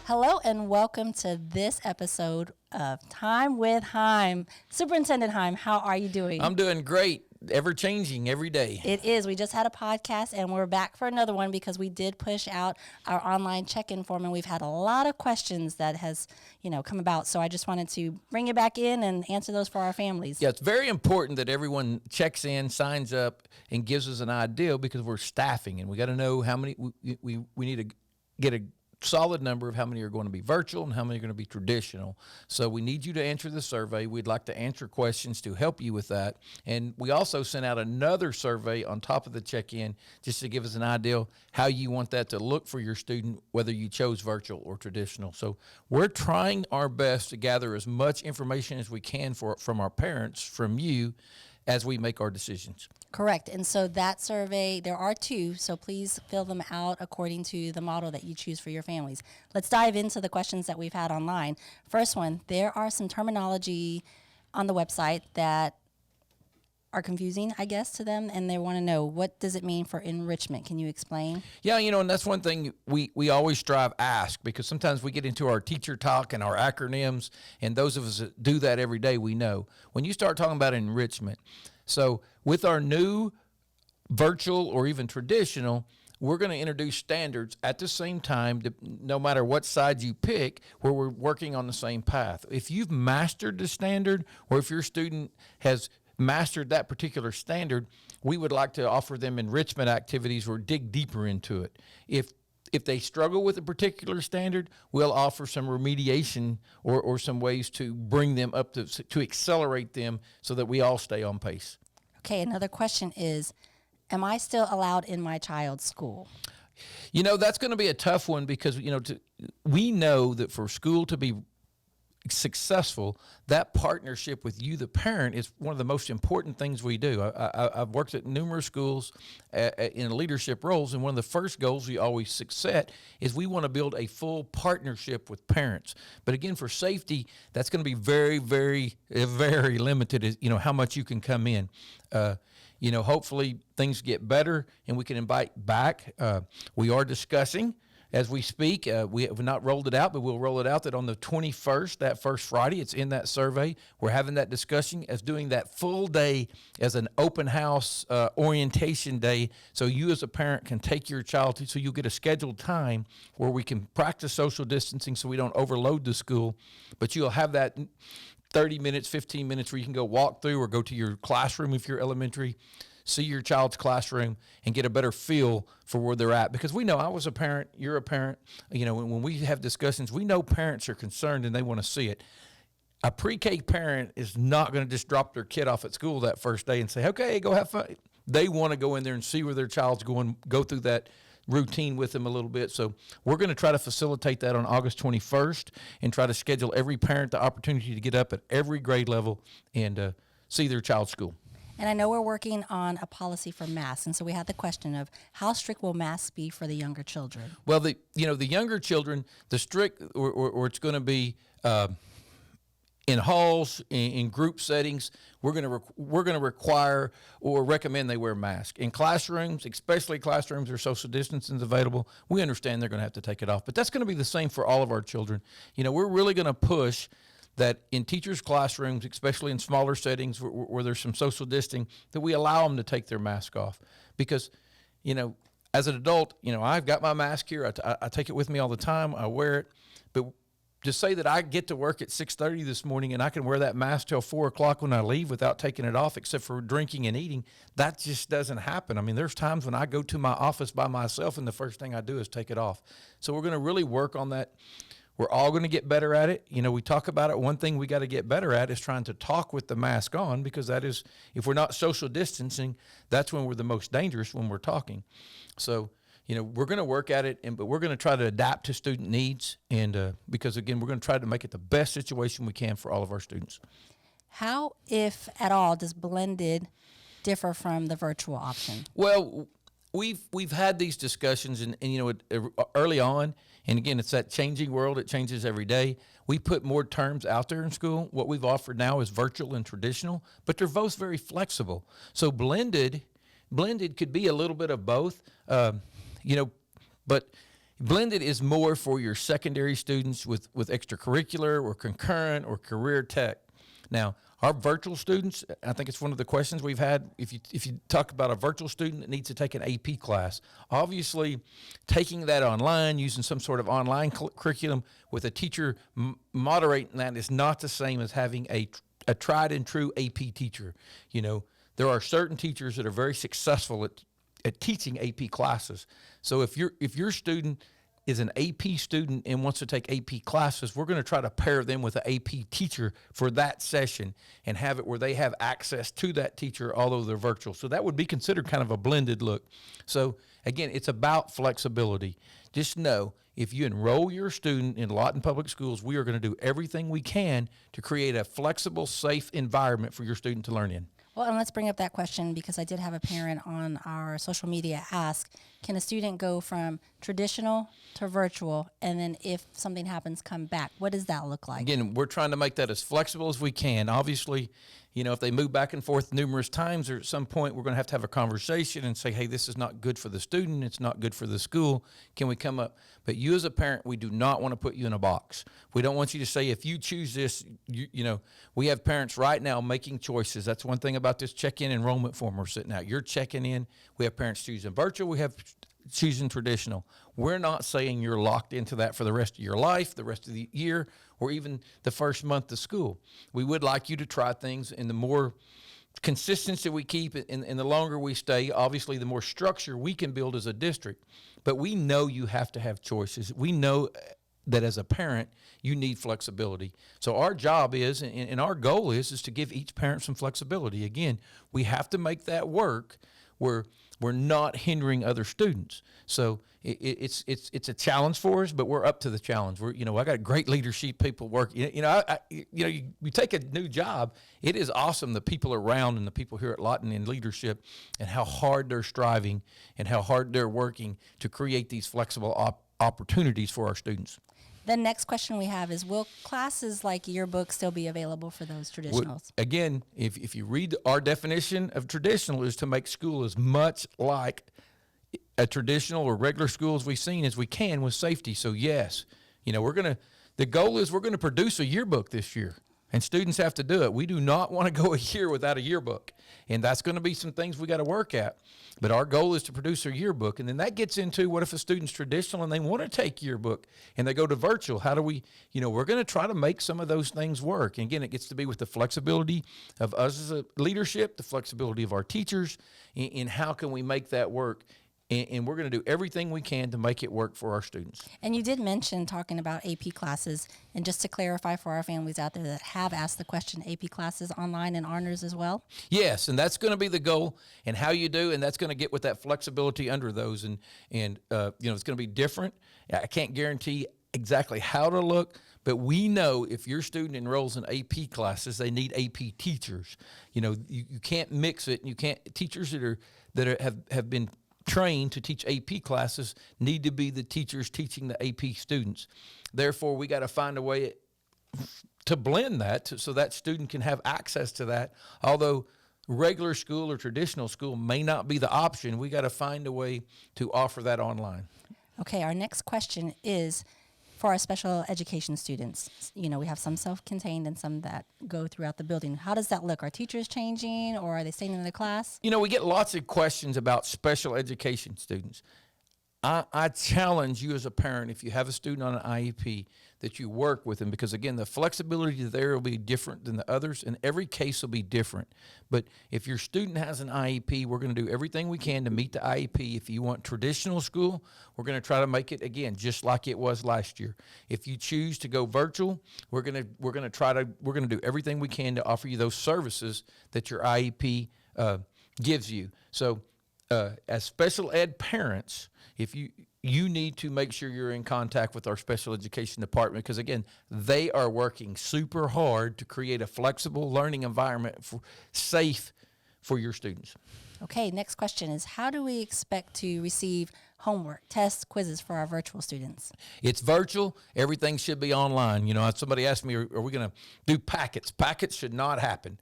Hello and welcome to this episode of Time with Hime. Superintendent Hime, how are you doing? I'm doing great. Ever changing every day. It is. We just had a podcast and we're back for another one because we did push out our online check-in form and we've had a lot of questions that has, come about. So I just wanted to bring you back in and answer those for our families. Yeah, it's very important that everyone checks in, signs up, and gives us an idea because we're staffing and we got to know how many we need to get a solid number of how many are going to be virtual and how many are going to be traditional. So we need you to answer the survey. We'd like to answer questions to help you with that. And we also sent out another survey on top of the check-in just to give us an idea how you want that to look for your student, whether you chose virtual or traditional. So we're trying our best to gather as much information as we can from our parents, from you, as we make our decisions. Correct. And so that survey, there are two, so please fill them out according to the model that you choose for your families. Let's dive into the questions that we've had online. First one, there are some terminology on the website that are confusing, I guess, to them, and they want to know, what does it mean for enrichment? Can you explain? Yeah, and that's one thing we always strive ask, because sometimes we get into our teacher talk and our acronyms, and those of us that do that every day, we know. When you start talking about enrichment, so with our new virtual or even traditional, we're going to introduce standards at the same time, no matter what side you pick, where we're working on the same path. If you've mastered the standard, or if your student has mastered that particular standard, we would like to offer them enrichment activities or dig deeper into it. If they struggle with a particular standard, we'll offer some remediation or some ways to bring them up to accelerate them so that we all stay on pace. Okay, another question is, am I still allowed in my child's school? That's going to be a tough one because, we know that for school to be successful, that partnership with you, the parent, is one of the most important things we do. I've worked at numerous schools in leadership roles, and one of the first goals we always set is we want to build a full partnership with parents. But again, for safety, that's going to be very, very, very limited as how much you can come in. Hopefully things get better and we can invite back. We are discussing as we speak. We have not rolled it out, but we'll roll it out that on the 21st, that first Friday, it's in that survey. We're having that discussion as doing that full day as an open house orientation day. So you as a parent can take your child so you'll get a scheduled time where we can practice social distancing so we don't overload the school. But you'll have that 30 minutes, 15 minutes where you can go walk through or go to your classroom if you're elementary, see your child's classroom and get a better feel for where they're at. Because we know, I was a parent, you're a parent, when we have discussions, we know parents are concerned and they want to see it. A pre-K parent is not going to just drop their kid off at school that first day and say, okay, go have fun. They want to go in there and see where their child's going, go through that routine with them a little bit. So we're going to try to facilitate that on August 21st and try to schedule every parent the opportunity to get up at every grade level and see their child's school. And I know we're working on a policy for masks, and so we had the question of how strict will masks be for the younger children? Well, the younger children, the strict, or it's going to be in halls, in group settings. We're going to require or recommend they wear masks. In classrooms, especially classrooms where social distancing is available, we understand they're going to have to take it off. But that's going to be the same for all of our children. We're really going to push that in teachers' classrooms, especially in smaller settings where there's some social distancing, that we allow them to take their mask off. Because, as an adult, I've got my mask here. I take it with me all the time. I wear it. But to say that I get to work at 6:30 this morning and I can wear that mask till 4 o'clock when I leave without taking it off, except for drinking and eating, that just doesn't happen. I mean, there's times when I go to my office by myself and the first thing I do is take it off. So we're going to really work on that. We're all going to get better at it. We talk about it. One thing we got to get better at is trying to talk with the mask on, because that is, if we're not social distancing, that's when we're the most dangerous, when we're talking. So, we're going to work at it, but we're going to try to adapt to student needs, and because, again, we're going to try to make it the best situation we can for all of our students. How, if at all, does blended differ from the virtual option? Well, we've had these discussions, and early on, and again, it's that changing world. It changes every day. We put more terms out there in school. What we've offered now is virtual and traditional, but they're both very flexible. So blended could be a little bit of both, but Blended is more for your secondary students with extracurricular or concurrent or career tech. Now, our virtual students, I think it's one of the questions we've had. If you talk about a virtual student that needs to take an AP class, obviously taking that online, using some sort of online curriculum with a teacher moderating that is not the same as having a tried and true AP teacher. You know, there are certain teachers that are very successful at teaching AP classes. So if your student is an AP student and wants to take AP classes, we're going to try to pair them with an AP teacher for that session and have it where they have access to that teacher, although they're virtual. So that would be considered kind of a blended look. So again, it's about flexibility. Just know, if you enroll your student in Lawton Public Schools, we are going to do everything we can to create a flexible, safe environment for your student to learn in. Well, and let's bring up that question because I did have a parent on our social media ask, can a student go from traditional to virtual, and then if something happens, come back? What does that look like? Again, we're trying to make that as flexible as we can. Obviously, you know, if they move back and forth numerous times, or at some point we're going to have a conversation and say, hey, this is not good for the student. It's not good for the school. Can we come up? But you as a parent, we do not want to put you in a box. We don't want you to say, if you choose this, you know, we have parents right now making choices. That's one thing about this check-in enrollment form we're sitting out. You're checking in. We have parents choosing virtual. We have choosing traditional. We're not saying you're locked into that for the rest of your life, the rest of the year, or even the first month of school. We would like you to try things, and the more consistency we keep and the longer we stay, obviously the more structure we can build as a district. But we know you have to have choices. We know that as a parent, you need flexibility. So our job is, and our goal is to give each parent some flexibility. Again, we have to make that work where we're not hindering other students. So it's a challenge for us, but we're up to the challenge. I got great leadership people working. You take a new job, it is awesome, the people around and the people here at Lawton in leadership, and how hard they're striving and how hard they're working to create these flexible opportunities for our students. The next question we have is, will classes like yearbook still be available for those traditionals? Again, if you read our definition of traditional, is to make school as much like a traditional or regular school as we've seen as we can with safety. So yes, the goal is we're going to produce a yearbook this year, and students have to do it. We do not want to go a year without a yearbook, and that's going to be some things we got to work at. But our goal is to produce a yearbook, and then that gets into, what if a student's traditional and they want to take yearbook and they go to virtual? How do we, we're going to try to make some of those things work. And again, it gets to be with the flexibility of us as a leadership, the flexibility of our teachers, and how can we make that work. And we're going to do everything we can to make it work for our students. And you did mention talking about AP classes. And just to clarify for our families out there that have asked the question, AP classes online and honors as well? Yes, and that's going to be the goal, and how you do, and that's going to get with that flexibility under those. And it's going to be different. I can't guarantee exactly how to look, but we know if your student enrolls in AP classes, they need AP teachers. You can't mix it. You can't. Teachers that have been trained to teach AP classes need to be the teachers teaching the AP students. Therefore, we got to find a way to blend that so that student can have access to that. Although regular school or traditional school may not be the option, we got to find a way to offer that online. Okay, our next question is for our special education students. We have some self-contained and some that go throughout the building. How does that look? Are teachers changing, or are they staying in the class? We get lots of questions about special education students. I challenge you as a parent, if you have a student on an IEP, that you work with them, because again, the flexibility there will be different than the others, and every case will be different. But if your student has an IEP, we're going to do everything we can to meet the IEP. If you want traditional school, we're going to try to make it, again, just like it was last year. If you choose to go virtual, we're going to do everything we can to offer you those services that your IEP gives you. So as special ed parents, if you need to make sure you're in contact with our special education department, because again, they are working super hard to create a flexible learning environment safe for your students. Okay, next question is, how do we expect to receive homework, tests, quizzes for our virtual students? It's virtual. Everything should be online. Somebody asked me, are we going to do packets? Packets should not happen.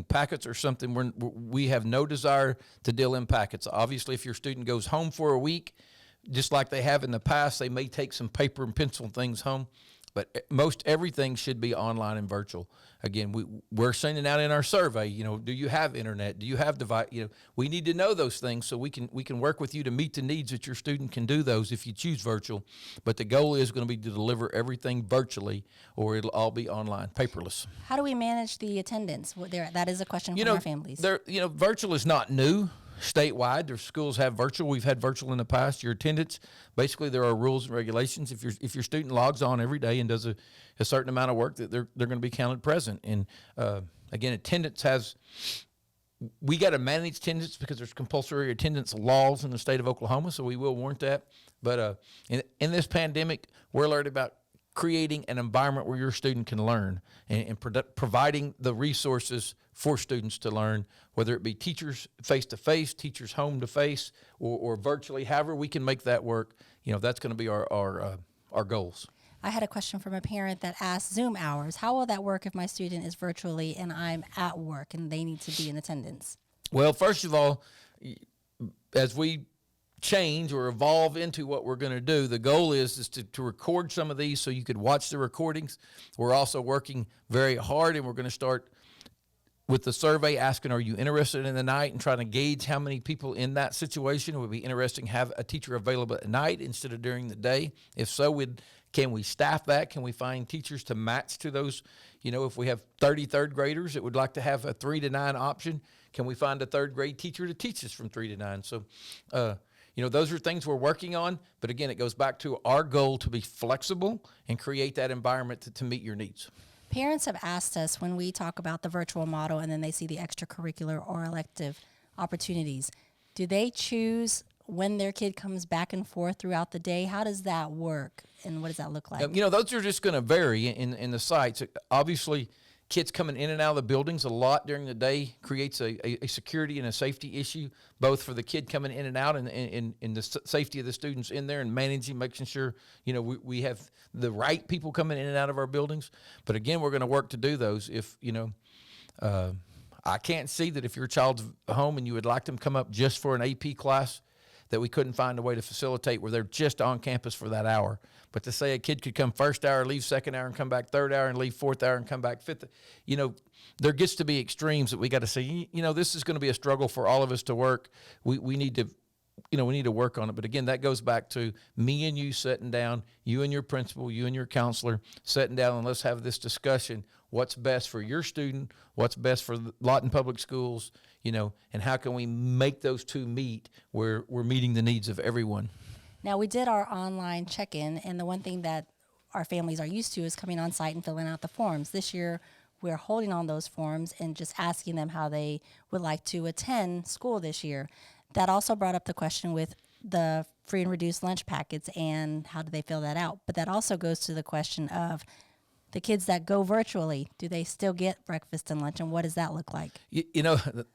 Packets are something we have no desire to deal in packets. Obviously, if your student goes home for a week, just like they have in the past. They may take some paper and pencil things home, but most everything should be online and virtual. Again, we're sending out in our survey, do you have internet? Do you have device? We need to know those things so we can work with you to meet the needs that your student can do those if you choose virtual. But the goal is going to be to deliver everything virtually, or it'll all be online, paperless. How do we manage the attendance? That is a question from our families. Virtual is not new. Statewide, their schools have virtual. We've had virtual in the past. Your attendance, basically, there are rules and regulations. If your student logs on every day and does a certain amount of work, that they're going to be counted present. And again, attendance we got to manage attendance because there's compulsory attendance laws in the state of Oklahoma, so we will warrant that. But in this pandemic, we're learning about creating an environment where your student can learn and providing the resources for students to learn, whether it be teachers face-to-face, teachers home-to-face, or virtually. However we can make that work, that's going to be our goals. I had a question from a parent that asked Zoom hours. How will that work if my student is virtually and I'm at work and they need to be in attendance? Well, first of all, as we change or evolve into what we're going to do, the goal is to record some of these so you could watch the recordings. We're also working very hard, and we're going to start with the survey asking, are you interested in the night, and trying to gauge how many people in that situation. It would be interesting to have a teacher available at night instead of during the day. If so, can we staff that? Can we find teachers to match to those? If we have 30 third graders that would like to have a 3 to 9 option, can we find a third grade teacher to teach us from 3 to 9? So, those are things we're working on. But again, it goes back to our goal to be flexible and create that environment to meet your needs. Parents have asked us when we talk about the virtual model and then they see the extracurricular or elective opportunities, do they choose when their kid comes back and forth throughout the day? How does that work, and what does that look like? Those are just going to vary in the sites. Obviously, kids coming in and out of the buildings a lot during the day creates a security and a safety issue, both for the kid coming in and out and the safety of the students in there, and managing, making sure, we have the right people coming in and out of our buildings. But again, we're going to work to do those. If, I can't see that if your child's home and you would like them to come up just for an AP class, that we couldn't find a way to facilitate where they're just on campus for that hour. But to say a kid could come first hour, leave second hour, and come back third hour, and leave fourth hour, and come back fifth, there gets to be extremes that we got to say, this is going to be a struggle for all of us to work. We need to, we need to work on it. But again, that goes back to me and you sitting down, you and your principal, you and your counselor sitting down, and let's have this discussion. What's best for your student? What's best for Lawton Public Schools? And how can we make those two meet where we're meeting the needs of everyone? Now, we did our online check-in, and the one thing that our families are used to is coming on site and filling out the forms. This year, we're holding on those forms and just asking them how they would like to attend school this year. That also brought up the question with the free and reduced lunch packets and how do they fill that out. But that also goes to the question of the kids that go virtually, do they still get breakfast and lunch, and what does that look like?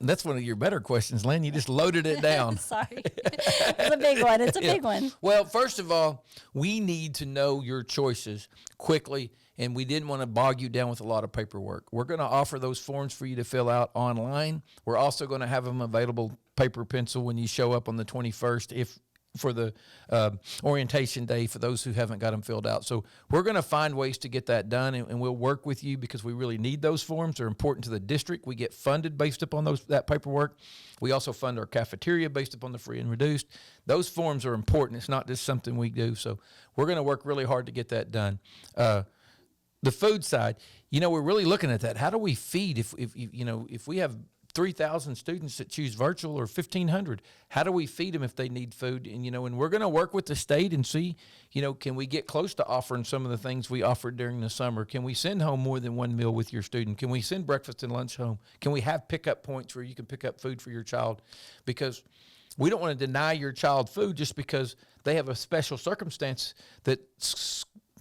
That's one of your better questions, Lynn. You just loaded it down. Sorry. It's a big one. It's a big one. Well, first of all, we need to know your choices quickly, and we didn't want to bog you down with a lot of paperwork. We're going to offer those forms for you to fill out online. We're also going to have them available paper pencil when you show up on the 21st for the orientation day for those who haven't got them filled out. So we're going to find ways to get that done, and we'll work with you because we really need those forms. They're important to the district. We get funded based upon that paperwork. We also fund our cafeteria based upon the free and reduced. Those forms are important. It's not just something we do. So we're going to work really hard to get that done. The food side, we're really looking at that. How do we feed if we have 3,000 students that choose virtual or 1,500, how do we feed them if they need food? And we're going to work with the state and see, can we get close to offering some of the things we offered during the summer? Can we send home more than one meal with your student? Can we send breakfast and lunch home? Can we have pickup points where you can pick up food for your child? Because we don't want to deny your child food just because they have a special circumstance that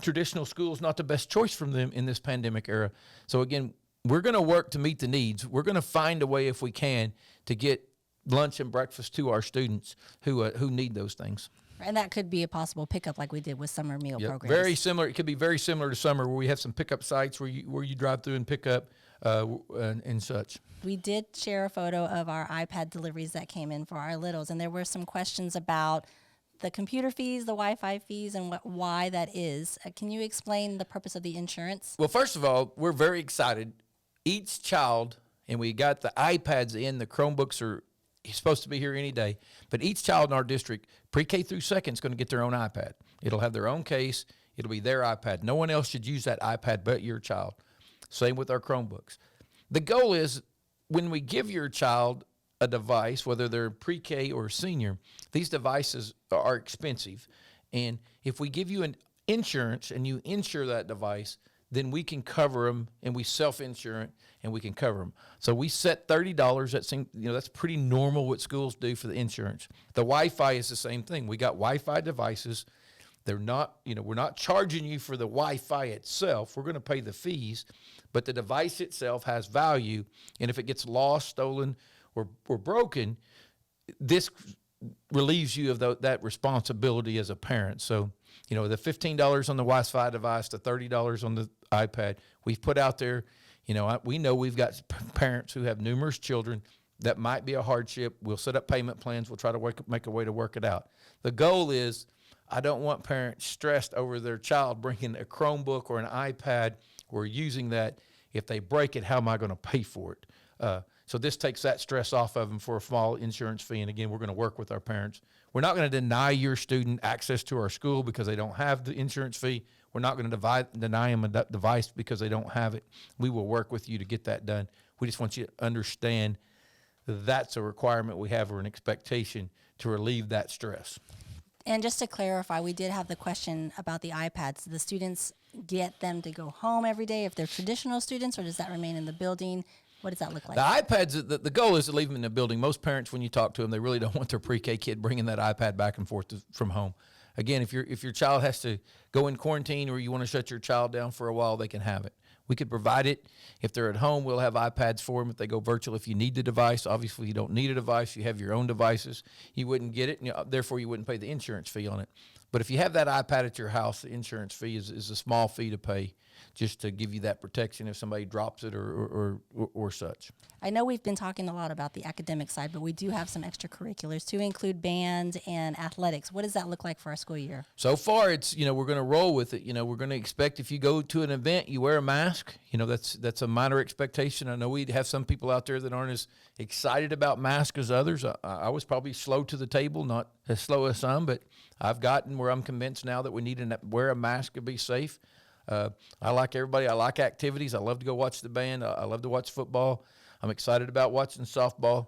traditional school is not the best choice for them in this pandemic era. So again, we're going to work to meet the needs. We're going to find a way, if we can, to get lunch and breakfast to our students who need those things. And that could be a possible pickup like we did with summer meal programs. Very similar. It could be very similar to summer where we have some pickup sites where you drive through and pick up and such. We did share a photo of our iPad deliveries that came in for our littles, and there were some questions about the computer fees, the Wi-Fi fees, and why that is. Can you explain the purpose of the insurance? Well, first of all, we're very excited. Each child, and we got the iPads in, the Chromebooks are supposed to be here any day, but each child in our district, pre-K through second, is going to get their own iPad. It'll have their own case. It'll be their iPad. No one else should use that iPad but your child. Same with our Chromebooks. The goal is when we give your child a device, whether they're pre-K or senior, these devices are expensive. And if we give you an insurance and you insure that device, then we can cover them, and we self-insure it, and we can cover them. So we set $30. That's pretty normal what schools do for the insurance. The Wi-Fi is the same thing. We got Wi-Fi devices. They're not, we're not charging you for the Wi-Fi itself. We're going to pay the fees, but the device itself has value. And if it gets lost, stolen, or broken, this relieves you of that responsibility as a parent. So, the $15 on the Wi-Fi device, the $30 on the iPad, we've put out there. We know we've got parents who have numerous children. That might be a hardship. We'll set up payment plans. We'll try to make a way to work it out. The goal is, I don't want parents stressed over their child bringing a Chromebook or an iPad or using that. If they break it, how am I going to pay for it? So this takes that stress off of them for a small insurance fee. And again, we're going to work with our parents. We're not going to deny your student access to our school because they don't have the insurance fee. We're not going to deny them a device because they don't have it. We will work with you to get that done. We just want you to understand that's a requirement we have or an expectation to relieve that stress. And just to clarify, we did have the question about the iPads. Do the students get them to go home every day if they're traditional students, or does that remain in the building? What does that look like? The iPads, the goal is to leave them in the building. Most parents, when you talk to them, they really don't want their pre-K kid bringing that iPad back and forth from home. Again, if your child has to go in quarantine or you want to shut your child down for a while, they can have it. We could provide it. If they're at home, we'll have iPads for them if they go virtual. If you need the device, obviously you don't need a device. You have your own devices. You wouldn't get it, and therefore you wouldn't pay the insurance fee on it. But if you have that iPad at your house, the insurance fee is a small fee to pay just to give you that protection if somebody drops it or such. I know we've been talking a lot about the academic side, but we do have some extracurriculars to include band and athletics. What does that look like for our school year? So far, it's, we're going to roll with it. We're going to expect if you go to an event, you wear a mask. That's a minor expectation. I know we have some people out there that aren't as excited about masks as others. I was probably slow to the table, not as slow as some, but I've gotten where I'm convinced now that we need to wear a mask to be safe. I like everybody. I like activities. I love to go watch the band. I love to watch football. I'm excited about watching softball.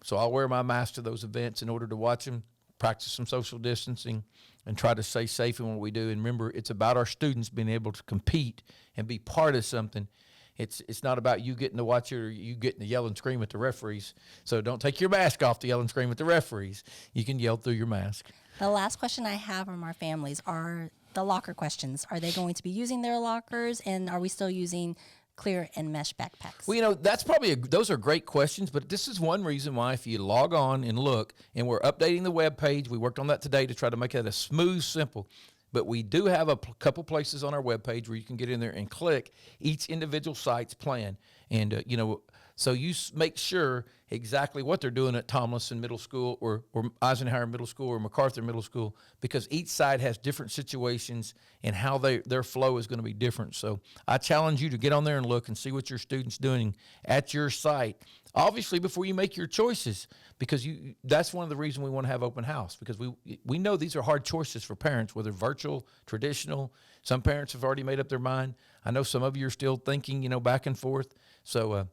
So I'll wear my mask to those events in order to watch them, practice some social distancing, and try to stay safe in what we do. And remember, it's about our students being able to compete and be part of something. It's not about you getting to watch it or you getting to yell and scream at the referees. So don't take your mask off to yell and scream at the referees. You can yell through your mask. The last question I have from our families are the locker questions. Are they going to be using their lockers, and are we still using clear and mesh backpacks? Well, that's probably those are great questions, but this is one reason why if you log on and look, and we're updating the web page, we worked on that today to try to make it a smooth, simple. But we do have a couple places on our webpage where you can get in there and click each individual site's plan. And, so you make sure exactly what they're doing at Tomlinson Middle School or Eisenhower Middle School or MacArthur Middle School, because each site has different situations and how their flow is going to be different. So I challenge you to get on there and look and see what your student's doing at your site, obviously before you make your choices, because that's one of the reasons we want to have open house, because we know these are hard choices for parents, whether virtual, traditional. Some parents have already made up their mind. I know some of you are still thinking, back and forth. So,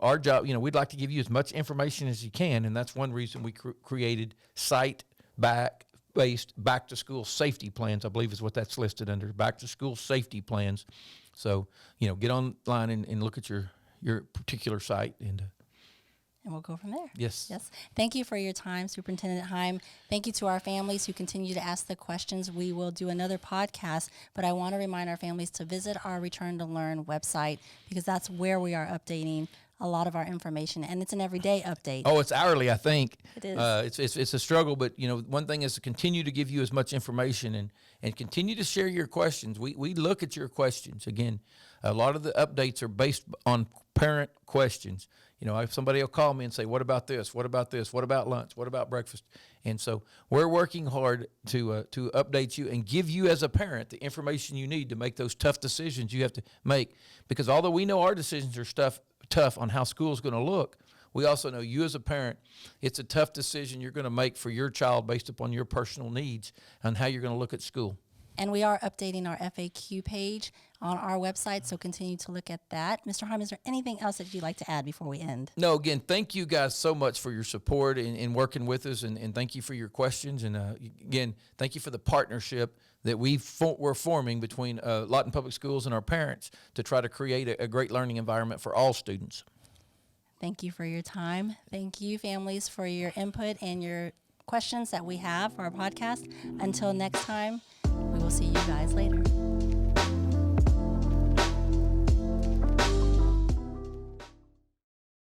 our job, we'd like to give you as much information as you can, and that's one reason we created site-based back-to-school safety plans, I believe is what that's listed under, back-to-school safety plans. So, get online and look at your particular site and we'll go from there. Yes. Yes. Thank you for your time, Superintendent Hime. Thank you to our families who continue to ask the questions. We will do another podcast, but I want to remind our families to visit our Return to Learn website, because that's where we are updating a lot of our information, and it's an everyday update. Oh, it's hourly, I think. It is. It's a struggle, but one thing is to continue to give you as much information and continue to share your questions. We look at your questions. Again, a lot of the updates are based on parent questions. If somebody will call me and say, what about this? What about this? What about lunch? What about breakfast? And so we're working hard to update you and give you as a parent the information you need to make those tough decisions you have to make. Because although we know our decisions are tough on how school is going to look, we also know you as a parent, it's a tough decision you're going to make for your child based upon your personal needs and how you're going to look at school. And we are updating our FAQ page on our website, so continue to look at that. Mr. Hime, is there anything else that you'd like to add before we end? No, again, thank you guys so much for your support in working with us, and thank you for your questions. And again, thank you for the partnership that we're forming between Lawton Public Schools and our parents to try to create a great learning environment for all students. Thank you for your time. Thank you, families, for your input and your questions that we have for our podcast. Until next time, we will see you guys later.